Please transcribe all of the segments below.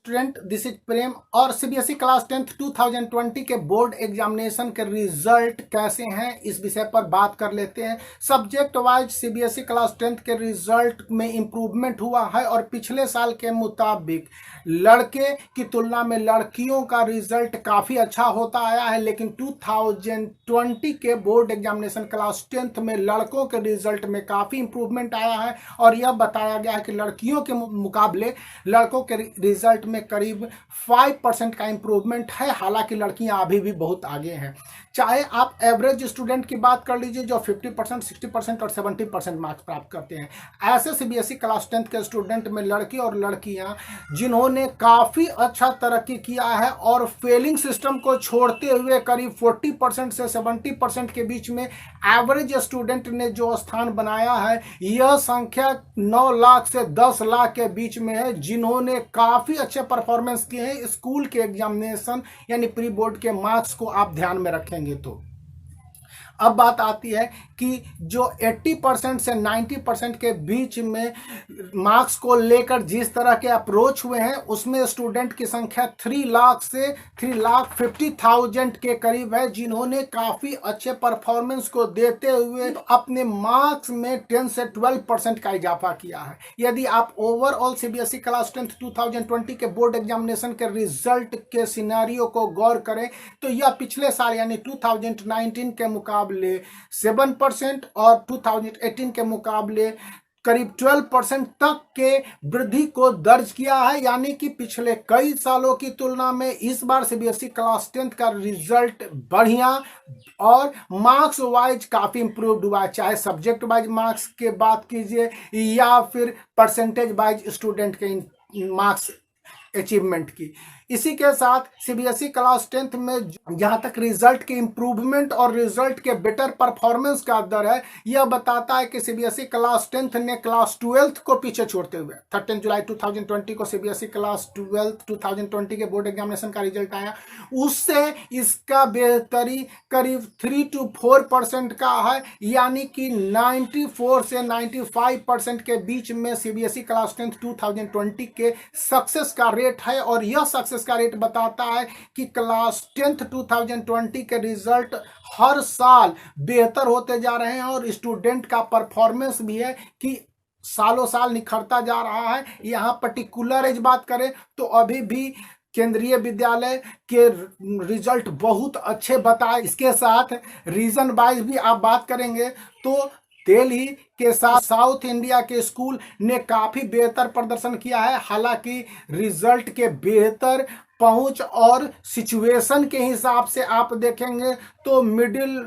Student, this is प्रेम। और CBSE class 10th 2020 के board examination के रिजल्ट कैसे हैं इस विषय पर बात कर लेते हैं। Subject wise CBSE class 10th के रिजल्ट में इम्प्रूवमेंट हुआ है और पिछले साल के मुताबिक लड़के की तुलना में लड़कियों का रिजल्ट काफ़ी अच्छा होता आया है। लेकिन 2020 के बोर्ड एग्जामिनेशन क्लास 10th में लड़कों के रिजल्ट में काफ़ी इम्प्रूवमेंट आया है और यह बताया गया है कि लड़कियों के मुकाबले लड़कों के रिजल्ट में करीब 5% का इम्प्रूवमेंट है। हालांकि लड़कियां अभी भी बहुत आगे हैं। चाहे आप एवरेज स्टूडेंट की बात कर लीजिए जो 50%, 60% और 70% मार्क्स प्राप्त करते हैं, ऐसे सीबीएसई क्लास 10th के स्टूडेंट में लड़के और लड़कियां जिन्होंने काफ़ी अच्छा तरक्की किया है और फेलिंग सिस्टम को छोड़ते हुए करीब 40% से 70% के बीच में एवरेज स्टूडेंट ने जो स्थान बनाया है, यह संख्या 9 लाख से 10 लाख के बीच में है, जिन्होंने काफ़ी अच्छे परफॉर्मेंस किए हैं। स्कूल के एग्जामिनेशन यानी प्री बोर्ड के मार्क्स को आप ध्यान में रखेंगे तो अब बात आती है कि जो 80% से 90% के बीच में मार्क्स को लेकर जिस तरह के अप्रोच हुए हैं, उसमें स्टूडेंट की संख्या 3 लाख से 3,50,000 के करीब है, जिन्होंने काफ़ी अच्छे परफॉर्मेंस को देते हुए अपने मार्क्स में 10 से 12% का इजाफा किया है। यदि आप ओवरऑल सीबीएसई क्लास 10th 2020 के बोर्ड एग्जामिनेशन के रिजल्ट के सिनेरियो को गौर करें तो यह पिछले साल यानी 2019 के मुकाबले 7% और 2018 के मुकाबले करीब 12% तक के वृद्धि को दर्ज किया है। यानी कि पिछले कई सालों की तुलना में इस बार सीबीएसई क्लास 10th का रिजल्ट बढ़िया और मार्क्स वाइज काफ़ी इंप्रूव्ड हुआ है। चाहे सब्जेक्ट वाइज मार्क्स के बात कीजिए या फिर परसेंटेज वाइज स्टूडेंट के मार्क्स अचीवमेंट की। इसी के साथ सीबीएसई क्लास 10th में जहां तक रिजल्ट के इम्प्रूवमेंट और रिजल्ट के बेटर परफॉर्मेंस का दर है, यह बताता है कि सीबीएसई क्लास 10th ने क्लास 12th को पीछे छोड़ते हुए 13 जुलाई 2020 को सीबीएसई क्लास 12th 2020 के बोर्ड एग्जामिनेशन का रिजल्ट आया, उससे इसका बेहतरी करीब 3 to 4% का है। यानी कि 94 से 95% के बीच में सीबीएसई क्लास 10th 2020 के सक्सेस का रेट है और यह सक्सेस का रेट बताता है कि क्लास 10th 2020 के रिजल्ट हर साल बेहतर होते जा रहे हैं और स्टूडेंट का परफॉर्मेंस भी है कि सालों साल निखरता जा रहा है। यहाँ पर्टिकुलर एज बात करें तो अभी भी केंद्रीय विद्यालय के रिजल्ट बहुत अच्छे बताए। इसके साथ रीजन वाइज भी आप बात करेंगे तो दिल्ली के साथ साउथ इंडिया के स्कूल ने काफ़ी बेहतर प्रदर्शन किया है। हालांकि रिजल्ट के बेहतर पहुंच और सिचुएशन के हिसाब से आप देखेंगे तो मिडिल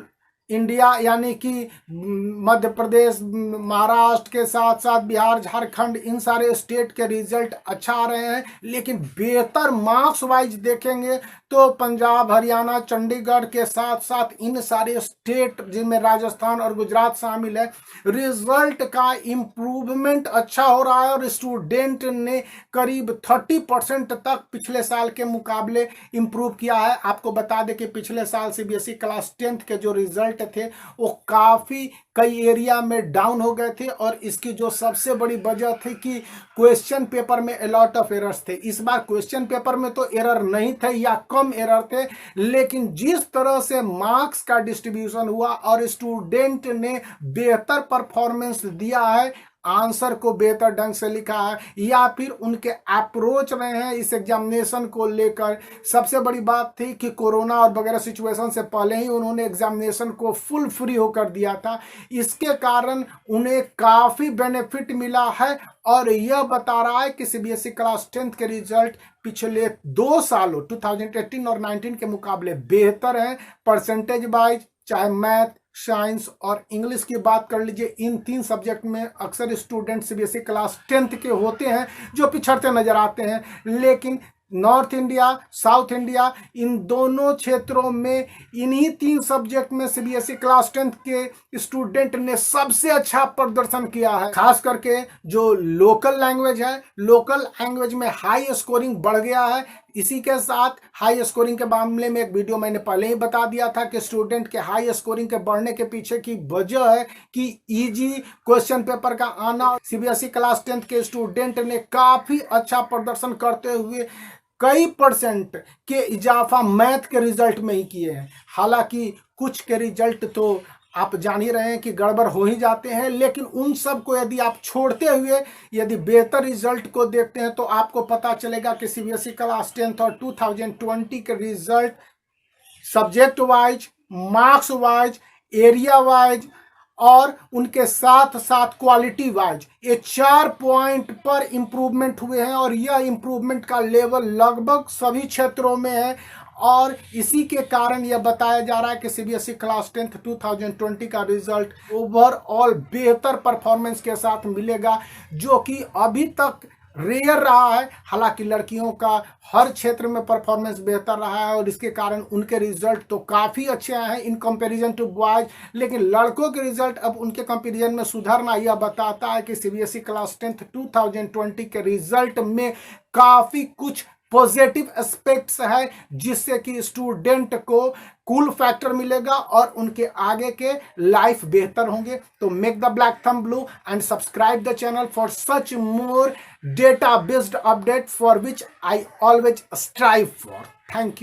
इंडिया यानी कि मध्य प्रदेश, महाराष्ट्र के साथ साथ बिहार, झारखंड, इन सारे स्टेट के रिजल्ट अच्छा आ रहे हैं। लेकिन बेहतर मार्क्स वाइज देखेंगे तो पंजाब, हरियाणा, चंडीगढ़ के साथ साथ इन सारे स्टेट जिनमें राजस्थान और गुजरात शामिल है, रिजल्ट का इम्प्रूवमेंट अच्छा हो रहा है और स्टूडेंट ने करीब 30% तक पिछले साल के मुकाबले इम्प्रूव किया है। आपको बता दें कि पिछले साल सीबीएसई क्लास 10th के जो रिजल्ट थे वो काफ़ी कई एरिया में डाउन हो गए थे और इसकी जो सबसे बड़ी वजह थी कि क्वेश्चन पेपर में अ लॉट ऑफ एरर्स थे। इस बार क्वेश्चन पेपर में तो एरर नहीं थे या कम एरर थे, लेकिन जिस तरह से मार्क्स का डिस्ट्रीब्यूशन हुआ और स्टूडेंट ने बेहतर परफॉर्मेंस दिया है, आंसर को बेहतर ढंग से लिखा है या फिर उनके अप्रोच रहे हैं इस एग्जामिनेशन को लेकर। सबसे बड़ी बात थी कि कोरोना और वगैरह सिचुएशन से पहले ही उन्होंने एग्जामिनेशन को फुल फ्री होकर दिया था। इसके कारण उन्हें काफ़ी बेनिफिट मिला है और यह बता रहा है कि सीबीएसई क्लास 10th के रिजल्ट पिछले 2 सालों 2018 और 19 के मुकाबले बेहतर है। परसेंटेज वाइज चाहे मैथ, साइंस और इंग्लिश की बात कर लीजिए, इन 3 सब्जेक्ट में अक्सर स्टूडेंट सीबीएसई क्लास 10th के होते हैं जो पिछड़ते नजर आते हैं। लेकिन नॉर्थ इंडिया, साउथ इंडिया, इन दोनों क्षेत्रों में इन्हीं 3 सब्जेक्ट में सीबीएसई क्लास 10th के स्टूडेंट ने सबसे अच्छा प्रदर्शन किया है। खास करके जो लोकल लैंग्वेज है, लोकल लैंग्वेज में हाई स्कोरिंग बढ़ गया है। इसी के साथ हाई स्कोरिंग के मामले में एक वीडियो मैंने पहले ही बता दिया था कि स्टूडेंट के हाई स्कोरिंग के बढ़ने के पीछे की वजह है कि इजी क्वेश्चन पेपर का आना। सीबीएसई क्लास 10 के स्टूडेंट ने काफी अच्छा प्रदर्शन करते हुए कई परसेंट के इजाफा मैथ के रिजल्ट में ही किए हैं। हालांकि कुछ के रिजल्ट तो आप जान ही रहे हैं कि गड़बड़ हो ही जाते हैं, लेकिन उन सब को यदि आप छोड़ते हुए यदि बेहतर रिजल्ट को देखते हैं तो आपको पता चलेगा कि सीबीएसई क्लास 10 और 2020 के result subject wise, marks wise, area wise और उनके साथ साथ क्वालिटी वाइज ये 4 पॉइंट पर इंप्रूवमेंट हुए हैं और यह इंप्रूवमेंट का लेवल लगभग सभी क्षेत्रों में है। और इसी के कारण यह बताया जा रहा है कि सीबीएसई क्लास 10 2020 का रिजल्ट ओवरऑल बेहतर परफॉर्मेंस के साथ मिलेगा, जो कि अभी तक रेयर रहा है। हालांकि लड़कियों का हर क्षेत्र में परफॉर्मेंस बेहतर रहा है और इसके कारण उनके रिजल्ट तो काफ़ी अच्छे आए हैं इन कंपैरिजन टू बॉयज, लेकिन लड़कों के रिजल्ट अब उनके कंपैरिजन में सुधरना यह बताता है कि सीबीएसई क्लास 10 2020 के रिजल्ट में काफ़ी कुछ पॉजिटिव एस्पेक्ट्स है, जिससे कि स्टूडेंट को कूल फैक्टर मिलेगा और उनके आगे के लाइफ बेहतर होंगे। तो make the black thumb blue and subscribe the channel for such more data based update for which I always strive for. Thank you.